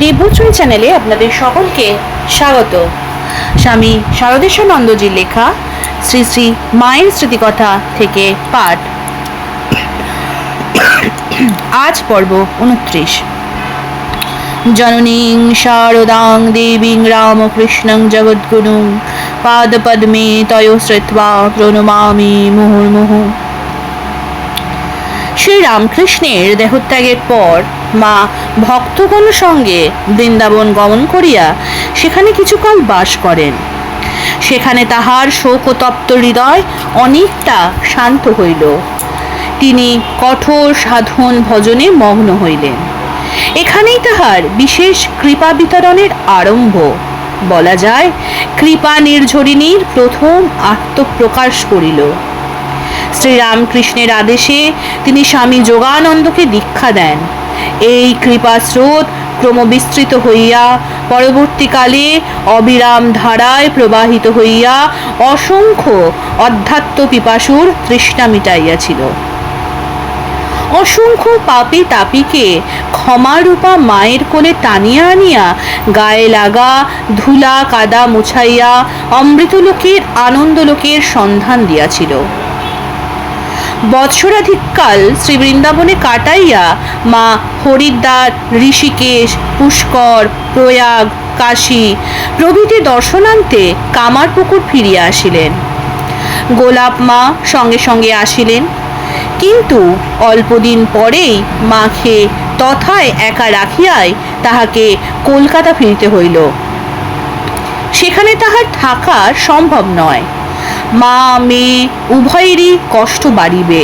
দিব্যচয়ী চ্যানেলে আপনাদের সকলকে স্বাগত। স্বামী শারদেশানন্দজির লেখা শ্রী শ্রী মায়ের স্মৃতিকথা থেকে পাঠ। আজ পর্ব 29। জননীং শারদাং দেবীং রামকৃষ্ণং জগদ্গুরুং পাদপদ্মে তয় শ্রুত্বা প্রণমামি মুহুর্মুহু। শ্রী রামকৃষ্ণের দেহত্যাগের পর মা ভক্তগণ সঙ্গে বৃন্দাবন গমন করিয়া সেখানে কিছুকাল বাস করেন। সেখানে তাহার শোকতপ্ত হৃদয় অনেকটা শান্ত হইল। তিনি কঠোর সাধন ভজনে মগ্ন হইলেন। এখানেই তাহার বিশেষ কৃপা বিতরণের আরম্ভ। বলা যায় কৃপা নির্ঝরিণীর প্রথম আত্মপ্রকাশ করিল। শ্রীরামকৃষ্ণের আদেশে তিনি স্বামী যোগানন্দকে দীক্ষা দেন। এই কৃপা স্রোত ক্রমবিস্তৃত হইয়া পরবর্তীকালে অবিরাম ধারায় প্রবাহিত হইয়া অসংখ্য অধ্যাত্ম পিপাসুর তৃষ্ণা মিটাইয়াছিল। অসংখ্য পাপী তাপীকে ক্ষমারূপা মায়ের কোলে টানিয়া আনিয়া গায়ে লাগা ধুলা কাদা মুছাইয়া অমৃতলোকের আনন্দলোকের সন্ধান দিয়াছিল। বৎসরাধিককাল শ্রীবৃন্দাবনে কাটাইয়া মা হরিদ্বার, ঋষিকেশ, পুষ্কর, প্রয়াগ, কাশী প্রভৃতি দর্শনান্তে কামারপুকুর ফিরিয়া আসিলেন। গোলাপ মা সঙ্গে সঙ্গে আসিলেন, কিন্তু অল্পদিন পরেই মাকে তথায় একা রাখিয়াই তাহাকে কলকাতা ফিরিতে হইল। সেখানে তাহার থাকা সম্ভব নয়। মা মেয়ে উভয়েরই কষ্ট বাড়িবে।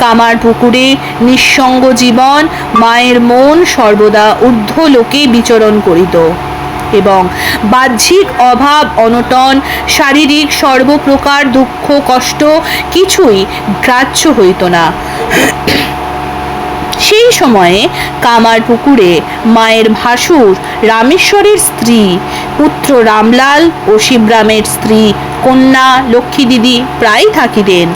কামারপুকুরে নিঃসঙ্গ জীবন মায়ের মন সর্বদা ঊর্ধ্বলোকে বিচরণ করিত এবং বাহ্যিক অভাব অনটন শারীরিক সর্বপ্রকার দুঃখ কষ্ট কিছুই গ্রাহ্য হইত না। সেই সময়ে কামারপুকুরে মায়ের ভাসুর রামেশ্বরের স্ত্রী পুত্র রামলাল ও শিবরামের স্ত্রী কন্যা লক্ষ্মী দিদি প্রায় থাকিতেন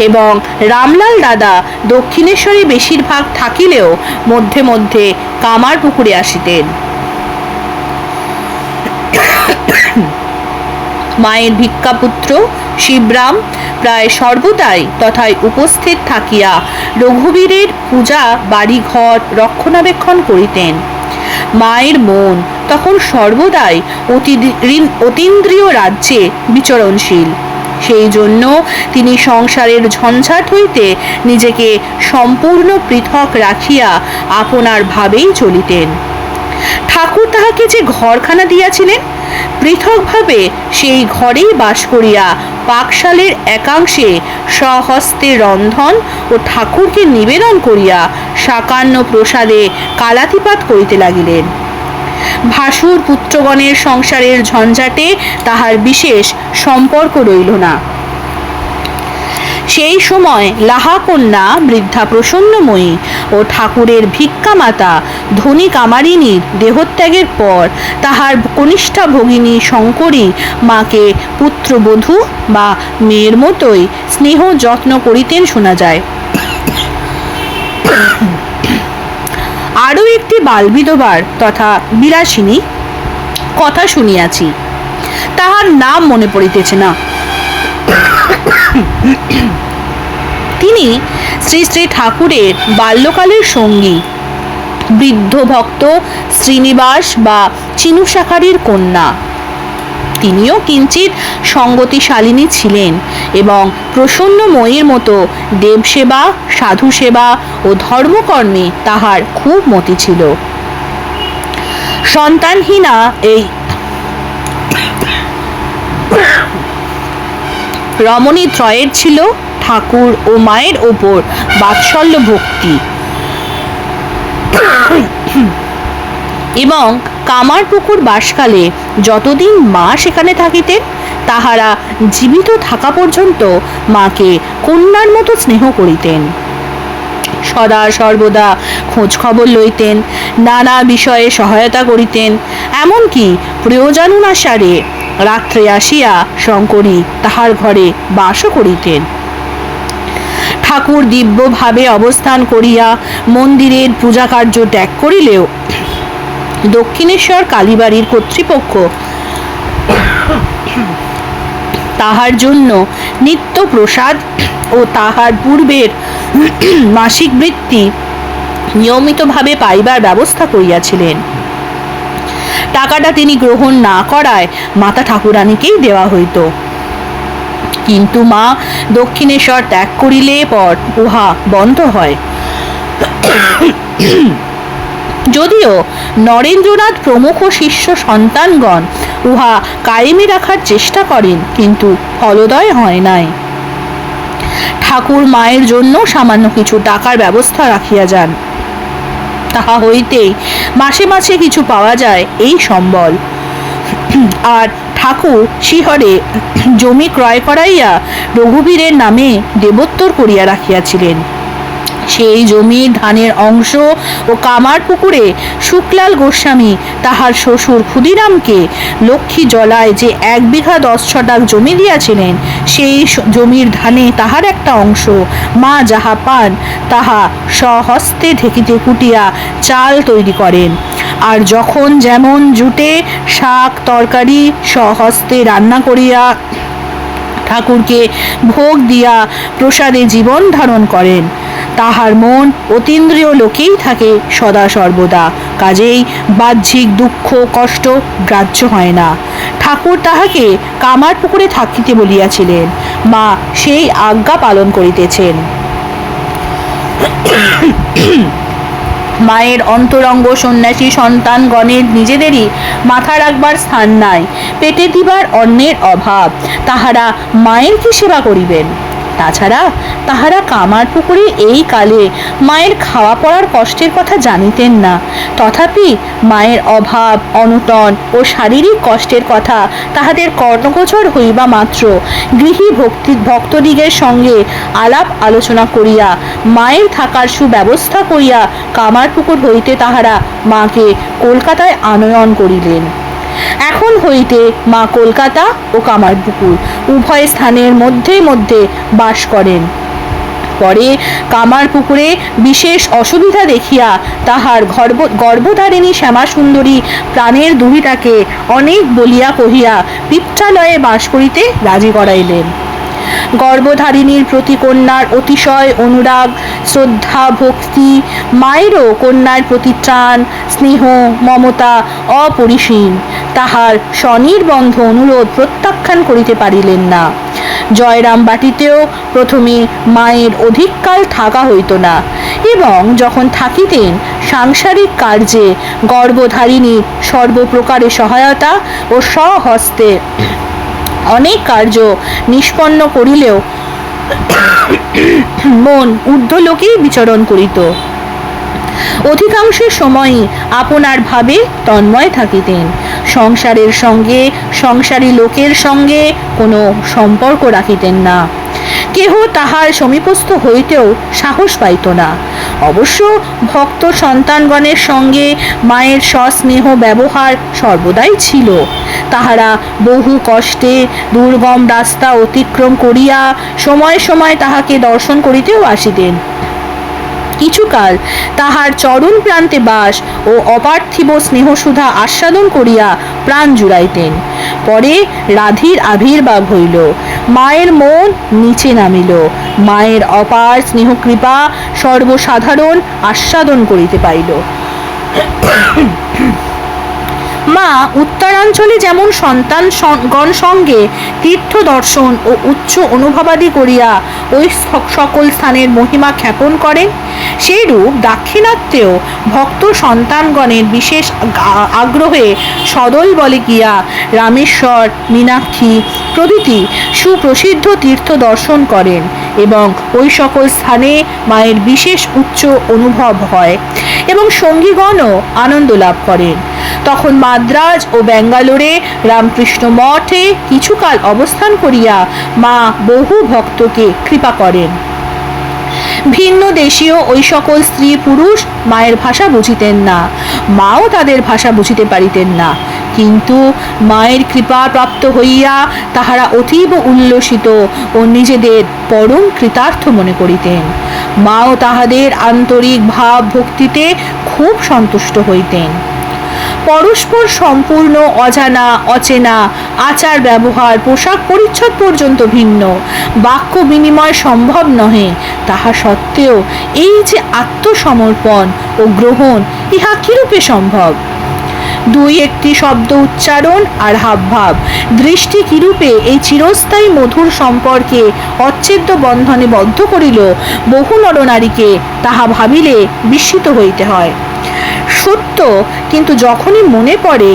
এবং রামলাল দাদা দক্ষিণেশ্বরে বেশিরভাগ থাকিলেও মধ্যে মধ্যে কামারপুকুরে আসিতেন। মায়ের ভিক্ষাপুত্র শিবরাম প্রায় সর্বদাই তথায় উপস্থিত থাকিয়া রঘুবীরের পূজা বাড়িঘর রক্ষণাবেক্ষণ করিতেন। মায়ের মন তখন সর্বদাই অতীন্দ্রিয় রাজ্যে বিচরণশীল। সেই জন্য তিনি সংসারের ঝঞ্ঝাট হইতে নিজেকে সম্পূর্ণ পৃথক রাখিয়া আপনার ভাবেই চলিতেন। ঠাকুর তাহাকে যে ঘরখানা দিয়াছিলেন, পৃথকভাবে সেই ঘরেই বাস করিয়া পাকশালের একাংশে স্বহস্তে রন্ধন ও ঠাকুরকে নিবেদন করিয়া সাকান্ন প্রসাদে কালাতিপাত করিতে লাগিলেন। ভাসুর পুত্রগণের সংসারের ঝঞ্ঝাটে তাহার বিশেষ সম্পর্ক রইল না। সেই সময় লাহাকন্যা বৃদ্ধা প্রসন্নময়ী ও ঠাকুরের ভিক্ষামাতা ধনী কামারিনীর দেহত্যাগের পর তাহার কনিষ্ঠা ভগিনী শঙ্করী মাকে পুত্রবধূ বা মেয়ের মতোই স্নেহ যত্ন করিতেন শোনা যায়। আরও একটি বালবিধবার তথা বিলাসিনী কথা শুনিয়াছি, তাহার নাম মনে পড়িতেছে না। তিনি শ্রী শ্রী ঠাকুরের বাল্যকালের সঙ্গী বৃদ্ধ ভক্ত শ্রীনিবাস বা চিনু শাখারির কন্যা। তিনিও কিঞ্চিত সঙ্গতিশালিনী ছিলেন এবং প্রসন্নময়ীর মতো দেবসেবা সাধু সেবা ও ধর্মকর্মে তাহার খুব মতি ছিল। সন্তানহীনা এই রমণী ত্রয়ের ছিল ঠাকুর ও মায়ের ওপর বাৎসল্য ভক্তি এবং কামারপুকুর বাসকালে যতদিন মা সেখানে থাকিতেন তাহারা জীবিত থাকা পর্যন্ত মাকে কন্যার মতো স্নেহ করিতেন। সদা সর্বদা খোঁজ খবর লইতেন, নানা বিষয়ে সহায়তা করিতেন। এমনকি প্রয়োজনানুসারে রাত্রে আসিয়া শঙ্করী তাহার ঘরে বাসও করিতেন। ঠাকুর দিব্যভাবে অবস্থান করিয়া মন্দিরের পূজাকার্য ত্যাগ করিলেও দক্ষিণেশ্বর কালীবাড়ির কর্তৃপক্ষ তাহার জন্য নিত্য প্রসাদ ও তাহার পূর্বের মাসিক বৃত্তি নিয়মিতভাবে পাইবার ব্যবস্থা করিয়াছিলেন। টাকাটা তিনি গ্রহণ না করায় মাতা ঠাকুরানীকেই দেওয়া হইত। কিন্তু মা দক্ষিণেশ্বর ত্যাগ করিলে পর উহা বন্ধ হয়। যদিও নরেন্দ্রনাথ প্রমুখ শিষ্য সন্তানগণ উহা কায়েমী রাখার চেষ্টা করেন, কিন্তু ফলদয় হয় নাই। ঠাকুর মায়ের জন্য সামান্য কিছু টাকার ব্যবস্থা রাখিয়া যান, তাহা হইতেই মাসে মাসে কিছু পাওয়া যায় এই সম্বল। আর ঠাকুর শিহরে জমি ক্রয় করাইয়া রঘুবীরের নামে দেবোত্তর করিয়া রাখিয়াছিলেন। সেই জমির ধানের অংশ ও কামার পুকুরে শুকলাল গোস্বামী তাহার শ্বশুর ক্ষুদিরামকে লক্ষ্মী জলায় যে 1 বিঘা 10 ছটাক জমি দিয়াছিলেন, সেই জমির ধানে তাহার একটা অংশ মা যাহা পান তাহা স্বহস্তে ঢেকিতে কুটিয়া চাল তৈরি করেন। আর যখন যেমন জুটে শাক তরকারি স্বহস্তে রান্না করিয়া ঠাকুরকে ভোগ দিয়া প্রসাদে জীবন ধারণ করেন। তাহার মন অতীন্দ্রিয় লোকেই থাকে সদা সর্বদা, কাজেই বাহ্যিক দুঃখ কষ্ট গ্রাহ্য হয় না। ঠাকুর তাহাকে কামার পুকুরে থাকিতে বলিয়াছিলেন, মা সেই আজ্ঞা পালন করিতেছেন। মায়ের অন্তরঙ্গ সন্ন্যাসী সন্তানগণের নিজেদেরই মাথা রাখবার স্থান নাই, পেটে দিবার অন্নের অভাব, তাহারা মায়ের কি সেবা করিবেন? তাছাড়া তাহারা কামার পুকুরে এই কালে মায়ের খাওয়া পড়ার কষ্টের কথা জানিতেন না। তথাপি মায়ের অভাব অনটন ও শারীরিক কষ্টের কথা তাহাদের কর্ণগোচর হইবা মাত্র গৃহী ভক্তদিগের সঙ্গে আলাপ আলোচনা করিয়া মায়ের থাকার সুব্যবস্থা করিয়া কামার পুকুর হইতে তাহারা মাকে কলকাতায় আনয়ন করিলেন। এখন হইতে মা কলকাতা ও কামারপুকুর উভয় স্থানের মধ্যে মধ্যে বাস করেন। পরে কামারপুকুরে বিশেষ অসুবিধা দেখিয়া তাহার গর্ভধারিণী শ্যামাসুন্দরী প্রাণের দুহিটাকে অনেক বলিয়া কহিয়া পিত্রালয়ে বাস করিতে রাজি করাইলেন। গর্ভধারিণীর প্রতি কন্যার অতিশয় অনুরাগ শ্রদ্ধা ভক্তি, মায়েরও কন্যার প্রতি ত্রাণ স্নেহ মমতা অপরিসীম। তাহার স্বনির্বন্ধ অনুরোধ প্রত্যাখ্যান করিতে পারিলেন না। জয়রাম বাটিতেও প্রথমে মায়ের অধিককাল থাকা হইত না, এবং যখন থাকিতেন সাংসারিক কার্যে গর্ভধারিণীর সর্বপ্রকারে সহায়তা ও স্বহস্তে অনেক কার্য নিষ্পন্ন করিলেও মন ঊর্ধ্বলোকেই বিচরণ করিত। অধিকাংশ সময়ই আপনার ভাবে তন্ময় থাকিতেন। সংসারের সঙ্গে সংসারী লোকের সঙ্গে কোনো সম্পর্ক রাখিতেন না। কেহ তাহার সমীপস্থ হইতেও সাহস পাইত না। অবশ্য ভক্ত সন্তানগণের সঙ্গে মায়ের সস্নেহ ব্যবহার সর্বদাই ছিল। তাহারা বহু কষ্টে দুর্গম রাস্তা অতিক্রম করিয়া সময় সময় তাহাকে দর্শন করিতেও আসিতেন। কিছুকাল তাহার চরণ প্রান্তে বাস ও অপার্থিব স্নেহসুধা আস্বাদন করিয়া প্রাণ জুড়াইতেন। পরে রাধির আবির্ভাব হইল, মায়ের মন নিচে নামিল, মায়ের অপার স্নেহকৃপা সর্বসাধারণ আস্বাদন করিতে পাইল। মা উত্তরাঞ্চলে যেমন সন্তানগণ সঙ্গে তীর্থ দর্শন ও উচ্চ অনুভবাদি করিয়া ওই সকল স্থানের মহিমা খ্যাপন করেন, সেইরূপ দাক্ষিণাত্যেও ভক্ত সন্তানগণের বিশেষ আগ্রহে সদল বলে গিয়া রামেশ্বর মীনাক্ষী প্রভৃতি সুপ্রসিদ্ধ তীর্থ দর্শন করেন, এবং ওই সকল স্থানে মায়ের বিশেষ উচ্চ অনুভব হয় এবং সঙ্গীগণও আনন্দ লাভ করেন। তখন মাদ্রাজ ও বেঙ্গালোরে রামকৃষ্ণ মঠে কিছুকাল অবস্থান করিয়া মা বহু ভক্তকে কৃপা করেন। ভিন্ন দেশীয় ওই সকল স্ত্রী পুরুষ মায়ের ভাষা বুঝিতেন না, মাও তাদের ভাষা বুঝিতে পারিতেন না, কিন্তু মায়ের কৃপা প্রাপ্ত হইয়া তাহারা অতীব উল্লসিত ও নিজেদের পরম কৃতার্থ মনে করিতেন। মাও তাহাদের আন্তরিক ভাব ভক্তিতে খুব সন্তুষ্ট হইতেন। পরস্পর সম্পূর্ণ অজানা অচেনা, আচার ব্যবহার পোশাক পরিচ্ছদ পর্যন্ত ভিন্ন, বাক্য বিনিময় সম্ভব নহে, তাহা সত্ত্বেও এই যে আত্মসমর্পণ ও গ্রহণ, ইহা কিরূপে সম্ভব? দুই একটি শব্দ উচ্চারণ আর হাবভাব, দৃষ্টি কিরূপে এই চিরস্থায়ী মধুর সম্পর্কে অচ্ছেদ্য বন্ধনে বদ্ধ করিল বহু নরনারীকে, তাহা ভাবিলে বিস্মিত হইতে হয়। সত্য, কিন্তু যখনই মনে পড়ে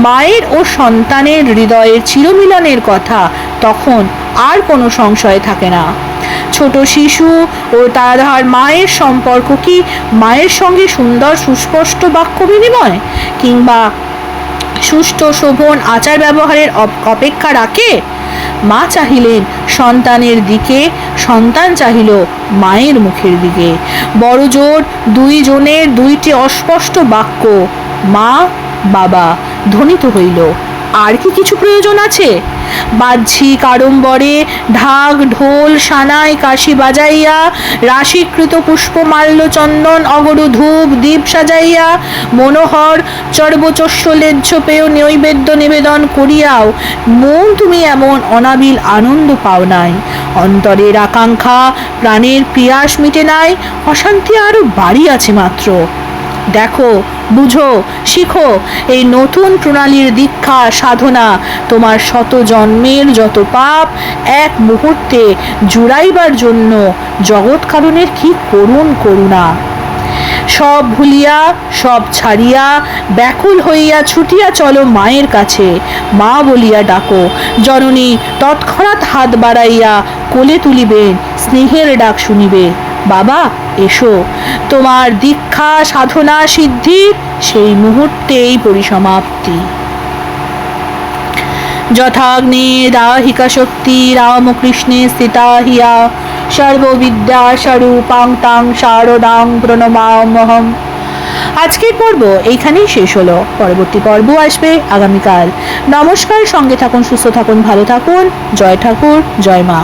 মায়ের ও সন্তানের হৃদয়ের চিরমিলনের কথা, তখন আর কোনো সংশয় থাকে না। ছোট শিশু ও তার মায়ের সম্পর্ক কি মায়ের সঙ্গে সুন্দর সুস্পষ্ট বাক্য বিনিময় কিংবা সুষ্ঠু শোভন আচার ব্যবহারের অপেক্ষা রাখে? মা চাহিলেন সন্তানের দিকে, সন্তান চাহিল মায়ের মুখের দিকে। বড় জোর দুইজনের দুইটি অস্পষ্ট বাক্য মা বাবা ধ্বনিত হইল। আর কি কিছু প্রয়োজন আছে? বাহ্যিক আড়ম্বরে ঢাক ঢোল সানাই কাশি বাজাইয়া, রাশিকৃত পুষ্পমাল্য চন্দন অগরু ধূপ দীপ সাজাইয়া, মনোহর চর্বচস্য লেজ্জ পেয় নৈবেদ্য নিবেদন করিয়াও মন তুমি এমন অনাবিল আনন্দ পাও নাই, অন্তরের আকাঙ্ক্ষা প্রাণের পিয়াস মিটে নাই, অশান্তি আরো বাড়িয়াছে মাত্র। দেখো, বুঝো, শিখো, এই নতুন প্রণালীর দীক্ষা সাধনা তোমার শত জন্মের যত পাপ এক মুহূর্তে জুড়াইবার জন্য জগৎ কারণের কি করুণ করুণা। সব ভুলিয়া সব ছাড়িয়া ব্যাকুল হইয়া ছুটিয়া চলো মায়ের কাছে, মা বলিয়া ডাকো। জননী তৎক্ষণাৎ হাত বাড়াইয়া কোলে তুলিবেন, স্নেহের ডাক শুনিবে, বাবা এসো। তোমার দীক্ষা সাধনা সিদ্ধির সেই মুহূর্তেই পরিসমাপ্তি। যথাগ্নে দাহিকা শক্তি রামকৃষ্ণে স্থিতা হিয়া, সর্ববিদ্যা স্বরূপাং তাং শারদাং প্রণমাম্যহম। আজকের পর্ব এইখানেই শেষ হলো। পরবর্তী পর্ব আসবে আগামীকাল। নমস্কার, সঙ্গে থাকুন, সুস্থ থাকুন, ভালো থাকুন। জয় ঠাকুর, জয় মা।